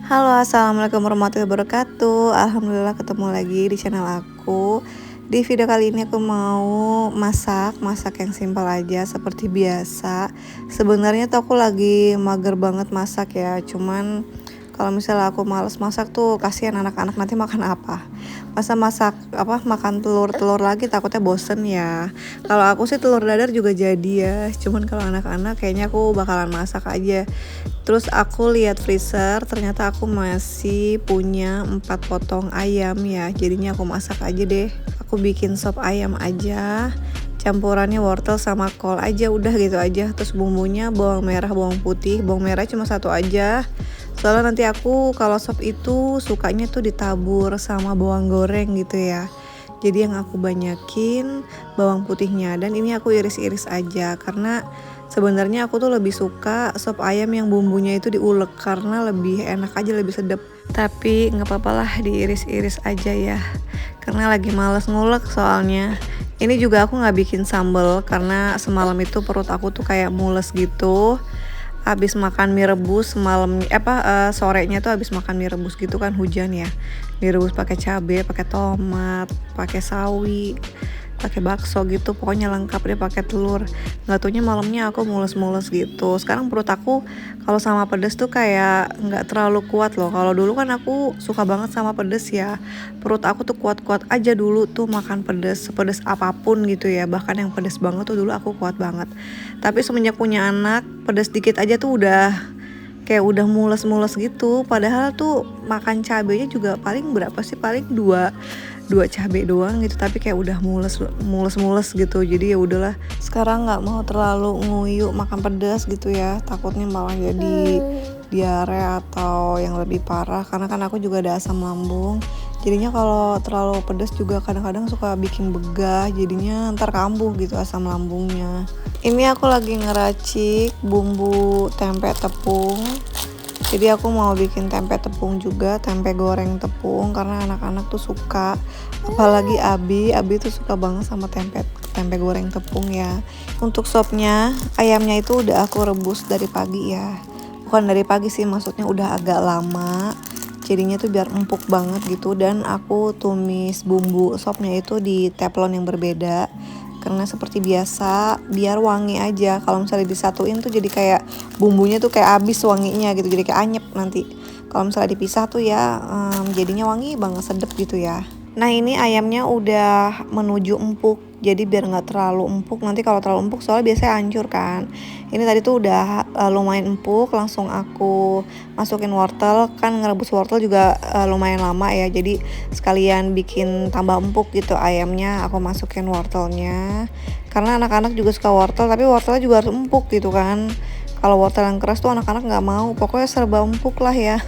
Halo, assalamualaikum warahmatullahi wabarakatuh. Alhamdulillah ketemu lagi di channel aku. Di video kali ini aku mau masak yang simpel aja seperti biasa. Sebenarnya tuh aku lagi mager banget masak ya. Cuman kalau misalnya aku males masak tuh kasihan anak-anak nanti makan apa. Masa masak makan telur lagi takutnya bosen ya. Kalau aku sih telur dadar juga jadi ya. Cuman kalau anak-anak kayaknya aku bakalan masak aja. Terus aku lihat freezer, ternyata aku masih punya 4 potong ayam ya. Jadinya aku masak aja deh. Aku bikin sop ayam aja. Campurannya wortel sama kol aja, udah gitu aja. Terus bumbunya bawang merah, bawang putih. Bawang merah cuma satu aja. Soalnya nanti aku kalau sop itu sukanya tuh ditabur sama bawang goreng gitu ya. Jadi yang aku banyakin bawang putihnya, dan ini aku iris-iris aja karena sebenarnya aku tuh lebih suka sop ayam yang bumbunya itu diulek karena lebih enak aja, lebih sedap. Tapi nggak apa-apa lah, diiris-iris aja ya. Karena lagi males ngulek soalnya. Ini juga aku nggak bikin sambal karena semalam itu perut aku tuh kayak mules gitu. Habis makan mie rebus semalam sorenya tuh habis makan mie rebus gitu kan, hujan ya. Mie rebus pakai cabai, pakai tomat, pakai sawi, pakai bakso gitu, pokoknya lengkap deh, pakai telur. Nggak taunya malamnya aku mules-mules gitu. Sekarang perut aku kalau sama pedes tuh kayak nggak terlalu kuat loh. Kalau dulu kan aku suka banget sama pedes ya. Perut aku tuh kuat-kuat aja dulu tuh makan pedes, sepedes apapun gitu ya. Bahkan yang pedes banget tuh dulu aku kuat banget. Tapi semenjak punya anak, pedes dikit aja tuh udah kayak udah mules-mules gitu. Padahal tuh makan cabenya juga paling berapa sih, paling dua cabai doang gitu, tapi kayak udah mules gitu. Jadi ya udahlah, sekarang nggak mau terlalu nguyuk makan pedas gitu ya, takutnya malah jadi diare atau yang lebih parah, karena kan aku juga ada asam lambung. Jadinya kalau terlalu pedas juga kadang-kadang suka bikin begah, jadinya ntar kambuh gitu asam lambungnya. Ini aku lagi ngeracik bumbu tempe tepung. Jadi aku mau bikin tempe tepung juga, tempe goreng tepung, karena anak-anak tuh suka. Apalagi Abi tuh suka banget sama tempe goreng tepung ya. Untuk sopnya, ayamnya itu udah aku rebus dari pagi ya. Bukan dari pagi sih, maksudnya udah agak lama. Jadinya tuh biar empuk banget gitu, dan aku tumis bumbu sopnya itu di teflon yang berbeda. Karena seperti biasa biar wangi aja. Kalau misalnya disatuin tuh jadi kayak bumbunya tuh kayak habis wanginya gitu, jadi kayak anyep nanti. Kalau misalnya dipisah tuh ya jadinya wangi banget, sedep gitu ya. Nah ini ayamnya udah menuju empuk, jadi biar nggak terlalu empuk. Nanti kalau terlalu empuk soalnya biasanya hancur kan. Ini tadi tuh udah lumayan empuk, langsung aku masukin wortel. Kan ngerebus wortel juga lumayan lama ya, jadi sekalian bikin tambah empuk gitu ayamnya, aku masukin wortelnya. Karena anak-anak juga suka wortel, tapi wortelnya juga harus empuk gitu kan. Kalau wortel yang keras tuh anak-anak nggak mau, pokoknya serba empuk lah ya.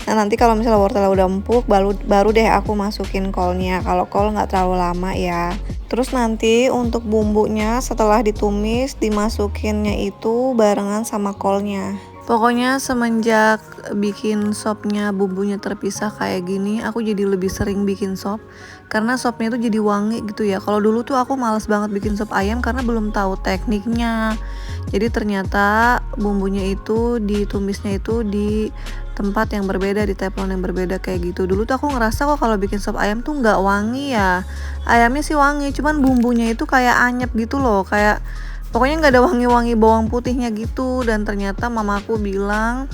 Nah nanti kalau misalnya wortelnya udah empuk, baru deh aku masukin kolnya. Kalau kol nggak terlalu lama ya. Terus nanti untuk bumbunya setelah ditumis, dimasukinnya itu barengan sama kolnya. Pokoknya semenjak bikin sopnya bumbunya terpisah kayak gini, aku jadi lebih sering bikin sop. Karena sopnya itu jadi wangi gitu ya. Kalau dulu tuh aku males banget bikin sop ayam karena belum tahu tekniknya. Jadi ternyata bumbunya itu ditumisnya itu di tempat yang berbeda, di teflon yang berbeda kayak gitu. Dulu tuh aku ngerasa kok kalau bikin sop ayam tuh nggak wangi ya. Ayamnya sih wangi, cuman bumbunya itu kayak anyep gitu loh, kayak pokoknya nggak ada wangi-wangi bawang putihnya gitu. Dan ternyata mamaku bilang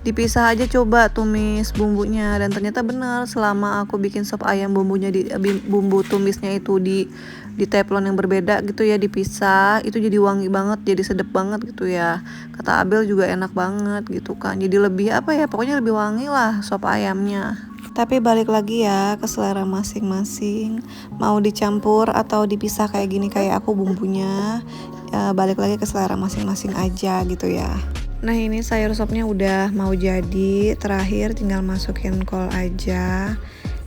dipisah aja, coba tumis bumbunya. Dan ternyata bener, selama aku bikin sop ayam bumbu tumisnya itu di teflon yang berbeda gitu ya, dipisah, itu jadi wangi banget, jadi sedep banget gitu ya. Kata Abel juga enak banget gitu kan, jadi lebih pokoknya lebih wangi lah sop ayamnya. Tapi balik lagi ya ke selera masing-masing, mau dicampur atau dipisah kayak gini kayak aku bumbunya, balik lagi ke selera masing-masing aja gitu ya. Nah ini sayur sopnya udah mau jadi, terakhir tinggal masukin kol aja.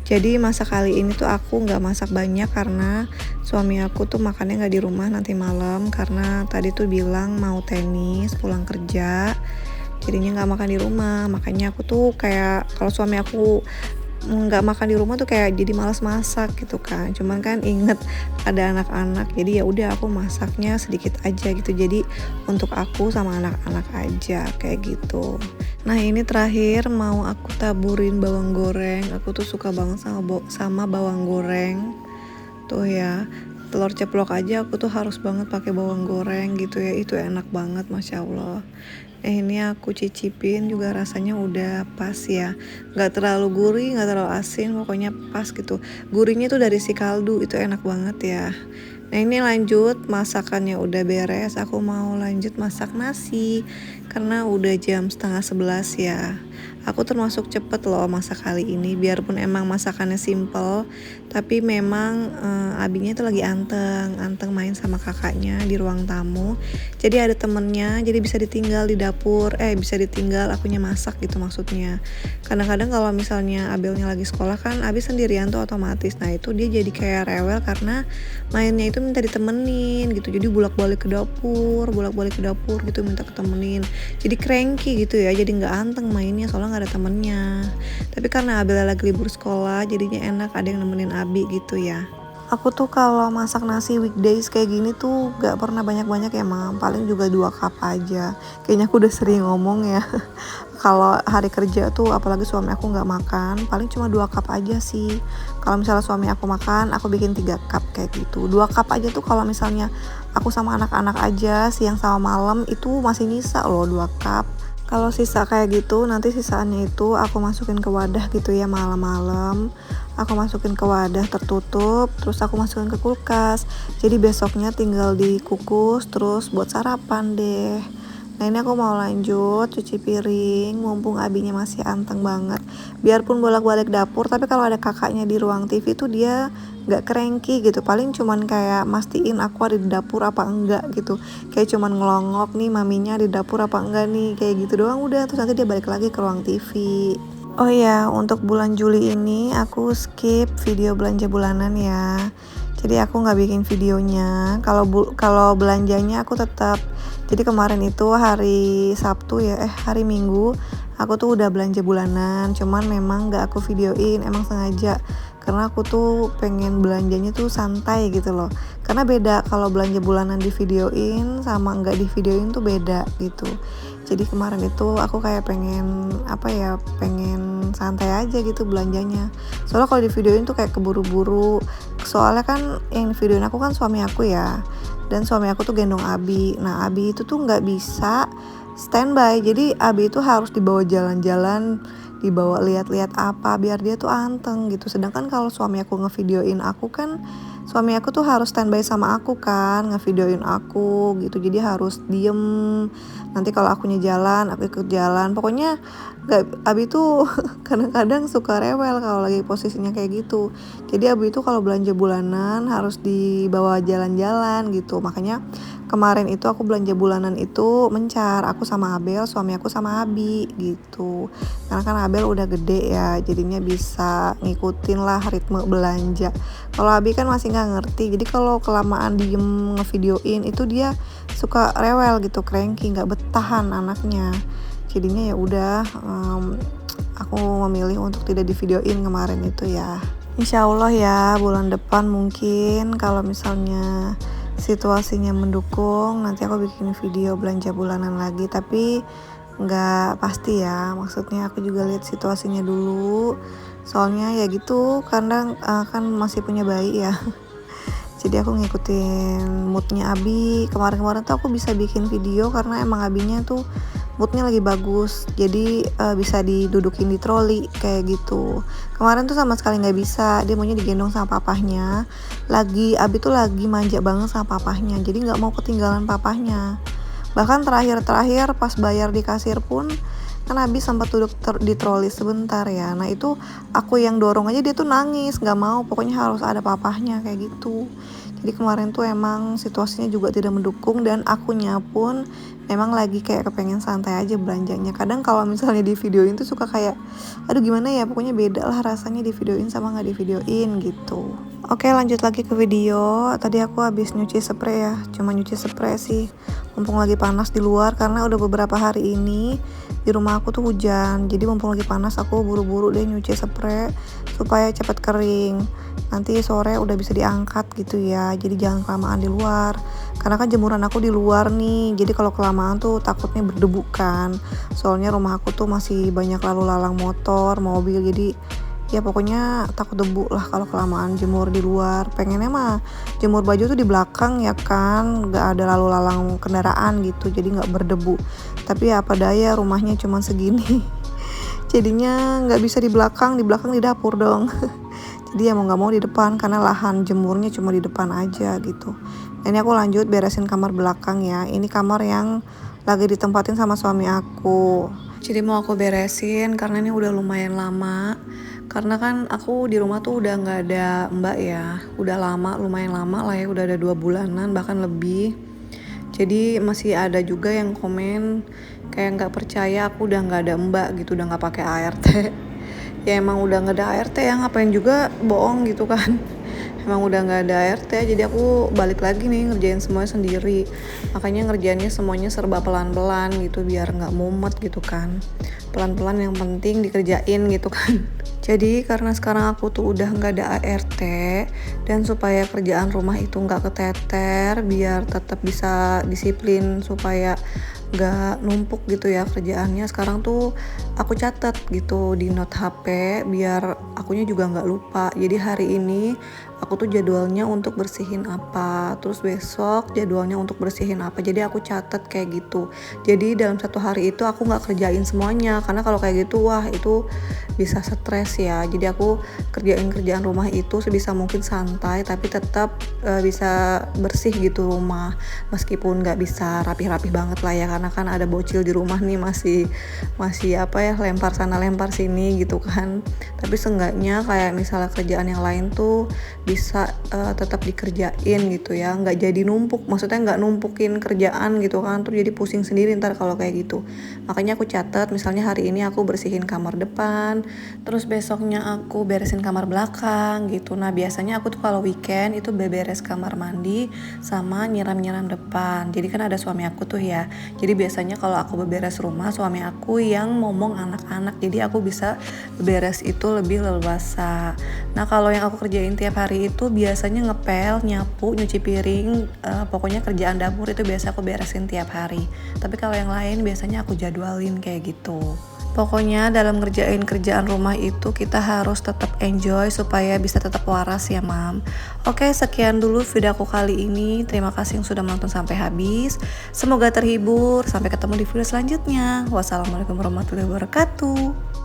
Jadi masak kali ini tuh aku nggak masak banyak karena suami aku tuh makannya nggak di rumah nanti malam, karena tadi tuh bilang mau tenis pulang kerja, jadinya nggak makan di rumah. Makanya aku tuh kayak kalau suami aku nggak makan di rumah tuh kayak jadi malas masak gitu kan. Cuman kan inget ada anak-anak, jadi ya udah aku masaknya sedikit aja gitu. Jadi untuk aku sama anak-anak aja kayak gitu. Nah ini terakhir mau aku taburin bawang goreng. Aku tuh suka banget sama bawang goreng. Tuh ya, telur ceplok aja aku tuh harus banget pakai bawang goreng gitu ya. Itu enak banget, Masya Allah. Ini aku cicipin juga rasanya udah pas ya, nggak terlalu gurih, nggak terlalu asin, pokoknya pas gitu. Gurihnya tuh dari si kaldu, itu enak banget ya. Nah ini lanjut, masakannya udah beres, aku mau lanjut masak nasi karena udah jam 10:30 ya. Aku termasuk cepet loh masak kali ini, biarpun emang masakannya simple, tapi memang abinya tuh lagi anteng main sama kakaknya di ruang tamu. Jadi ada temennya, jadi bisa ditinggal di dapur, bisa ditinggal akunya masak gitu maksudnya. Kadang-kadang kalau misalnya Abelnya lagi sekolah kan Abi sendirian tuh otomatis. Nah itu dia jadi kayak rewel karena mainnya itu minta ditemenin gitu. Jadi bolak-balik ke dapur gitu minta ketemenin. Jadi cranky gitu ya, jadi nggak anteng mainnya soalnya nggak ada temennya. Tapi karena Abel lagi libur sekolah, jadinya enak ada yang nemenin Abi gitu ya. Aku tuh kalau masak nasi weekdays kayak gini tuh gak pernah banyak-banyak ya Mam, paling juga 2 cup aja. Kayaknya aku udah sering ngomong ya. Kalau hari kerja tuh apalagi suami aku nggak makan, paling cuma 2 cup aja sih. Kalau misalnya suami aku makan, aku bikin 3 cup kayak gitu. 2 cup aja tuh kalau misalnya aku sama anak-anak aja siang sama malam itu masih nyisa loh 2 cup. Kalau sisa kayak gitu, nanti sisaannya itu aku masukin ke wadah gitu ya malam-malam. Aku masukin ke wadah tertutup, terus aku masukin ke kulkas. Jadi besoknya tinggal dikukus, terus buat sarapan deh. Nah ini aku mau lanjut cuci piring, mumpung abinya masih anteng banget. Biarpun bolak-balik dapur, tapi kalau ada kakaknya di ruang TV tuh dia nggak cranky gitu. Paling cuman kayak mastiin aku ada di dapur apa enggak gitu. Kayak cuman ngelongok nih maminya di dapur apa enggak nih, kayak gitu doang udah. Terus nanti dia balik lagi ke ruang TV. Oh ya, untuk bulan Juli ini aku skip video belanja bulanan ya. Jadi aku nggak bikin videonya. Kalau belanjanya aku tetap. Jadi kemarin itu hari Sabtu ya, hari Minggu aku tuh udah belanja bulanan. Cuman memang nggak aku videoin, emang sengaja. Karena aku tuh pengen belanjanya tuh santai gitu loh. Karena beda kalau belanja bulanan di videoin sama nggak di videoin tuh beda gitu. Jadi kemarin itu aku kayak pengen pengen santai aja gitu belanjanya. Soalnya kalau di videoin tuh kayak keburu-buru. Soalnya kan yang di videoin aku kan suami aku ya. Dan suami aku tuh gendong Abi. Nah Abi itu tuh nggak bisa standby. Jadi Abi itu harus dibawa jalan-jalan, dibawa lihat-lihat apa biar dia tuh anteng gitu. Sedangkan kalau suami aku ngevideoin aku kan, suami aku tuh harus standby sama aku kan, ngevideoin aku gitu. Jadi harus diem. Nanti kalau akunya jalan, aku ikut jalan. Pokoknya Abi tuh kadang-kadang suka rewel kalau lagi posisinya kayak gitu. Jadi Abi itu kalau belanja bulanan harus dibawa jalan-jalan gitu. Makanya kemarin itu aku belanja bulanan itu mencar. Aku sama Abel, suami aku sama Abi gitu. Karena kan Abel udah gede ya, jadinya bisa ngikutin lah ritme belanja. Kalau Abi kan masih nggak ngerti. Jadi kalau kelamaan diem ngevideoin itu dia suka rewel gitu, cranky, nggak betahan anaknya. Jadinya ya udah, aku memilih untuk tidak divideoin kemarin itu ya. Insya Allah ya bulan depan mungkin kalau misalnya situasinya mendukung nanti aku bikin video belanja bulanan lagi, tapi nggak pasti ya, maksudnya aku juga lihat situasinya dulu. Soalnya ya gitu, kadang kan masih punya bayi ya. Jadi aku ngikutin moodnya Abi. Kemarin-kemarin tuh aku bisa bikin video karena emang Abinya tuh moodnya lagi bagus. Jadi bisa didudukin di troli kayak gitu. Kemarin tuh sama sekali nggak bisa. Dia maunya digendong sama papahnya. Abi tuh lagi manja banget sama papahnya. Jadi nggak mau ketinggalan papahnya. Bahkan terakhir pas bayar di kasir pun kan Abi sempat duduk di troli sebentar ya. Nah itu aku yang dorong aja dia tuh nangis, nggak mau, pokoknya harus ada papahnya kayak gitu. Jadi kemarin tuh emang situasinya juga tidak mendukung dan akunya pun memang lagi kayak kepengen santai aja belanjanya. Kadang kalau misalnya di videoin tuh suka kayak aduh gimana ya, pokoknya beda lah rasanya di videoin sama nggak di videoin gitu. Oke, lanjut lagi ke video. Tadi aku habis nyuci spray ya, cuma nyuci spray sih. Mumpung lagi panas di luar karena udah beberapa hari ini di rumah aku tuh hujan. Jadi mumpung lagi panas aku buru-buru deh nyuci spray supaya cepat kering. Nanti sore udah bisa diangkat gitu ya. Jadi jangan kelamaan di luar. Karena kan jemuran aku di luar nih. Jadi kalau kelamaan tuh takutnya berdebu kan. Soalnya rumah aku tuh masih banyak lalu lalang motor, mobil. Jadi ya pokoknya takut debu lah kalau kelamaan jemur di luar. Pengennya mah jemur baju tuh di belakang ya kan, nggak ada lalu lalang kendaraan gitu, jadi nggak berdebu. Tapi ya apa daya rumahnya cuma segini. Jadinya nggak bisa di belakang di dapur dong. Jadi ya mau nggak mau di depan karena lahan jemurnya cuma di depan aja gitu. Ini aku lanjut beresin kamar belakang ya. Ini kamar yang lagi ditempatin sama suami aku. Jadi mau aku beresin karena ini udah lumayan lama. Karena kan aku di rumah tuh udah nggak ada mbak ya. Udah lama, lumayan lama lah ya. Udah ada 2 bulanan bahkan lebih. Jadi masih ada juga yang komen kayak nggak percaya aku udah nggak ada mbak gitu, udah nggak pakai ART. Ya emang udah nggak ada ART ya, ngapain juga bohong gitu kan. Emang udah nggak ada ART, jadi aku balik lagi nih ngerjain semuanya sendiri. Makanya ngerjainnya semuanya serba pelan-pelan gitu biar nggak mumet gitu kan. Pelan-pelan yang penting dikerjain gitu kan. Jadi karena sekarang aku tuh udah nggak ada ART dan supaya kerjaan rumah itu nggak keteter, biar tetap bisa disiplin supaya nggak numpuk gitu ya kerjaannya. Sekarang tuh aku catat gitu di note HP biar akunya juga nggak lupa. Jadi hari ini aku tuh jadwalnya untuk bersihin apa, terus besok jadwalnya untuk bersihin apa. Jadi aku catat kayak gitu. Jadi dalam satu hari itu aku nggak kerjain semuanya karena kalau kayak gitu wah itu bisa stres ya. Jadi aku kerjain kerjaan rumah itu sebisa mungkin santai tapi tetap bisa bersih gitu rumah, meskipun nggak bisa rapi-rapi banget lah ya karena kan ada bocil di rumah nih, masih apa ya, lempar sana lempar sini gitu kan. Tapi seenggaknya kayak misalnya kerjaan yang lain tuh bisa tetap dikerjain gitu ya, nggak jadi numpuk, maksudnya nggak numpukin kerjaan gitu kan, tuh jadi pusing sendiri ntar kalau kayak gitu. Makanya aku catat misalnya hari ini aku bersihin kamar depan, terus besoknya aku beresin kamar belakang gitu. Nah biasanya aku tuh kalau weekend itu beberes kamar mandi sama nyiram-nyiram depan. Jadi kan ada suami aku tuh ya, jadi biasanya kalau aku beberes rumah suami aku yang ngomong anak-anak, jadi aku bisa beberes itu lebih leluasa. Nah kalau yang aku kerjain tiap hari itu biasanya ngepel, nyapu, nyuci piring, pokoknya kerjaan dapur itu biasa aku beresin tiap hari. Tapi kalau yang lain biasanya aku jadwalin kayak gitu. Pokoknya dalam ngerjain kerjaan rumah itu kita harus tetap enjoy supaya bisa tetap waras ya mam. Oke, sekian dulu video aku kali ini. Terima kasih yang sudah menonton sampai habis. Semoga terhibur. Sampai ketemu di video selanjutnya. Wassalamualaikum warahmatullahi wabarakatuh.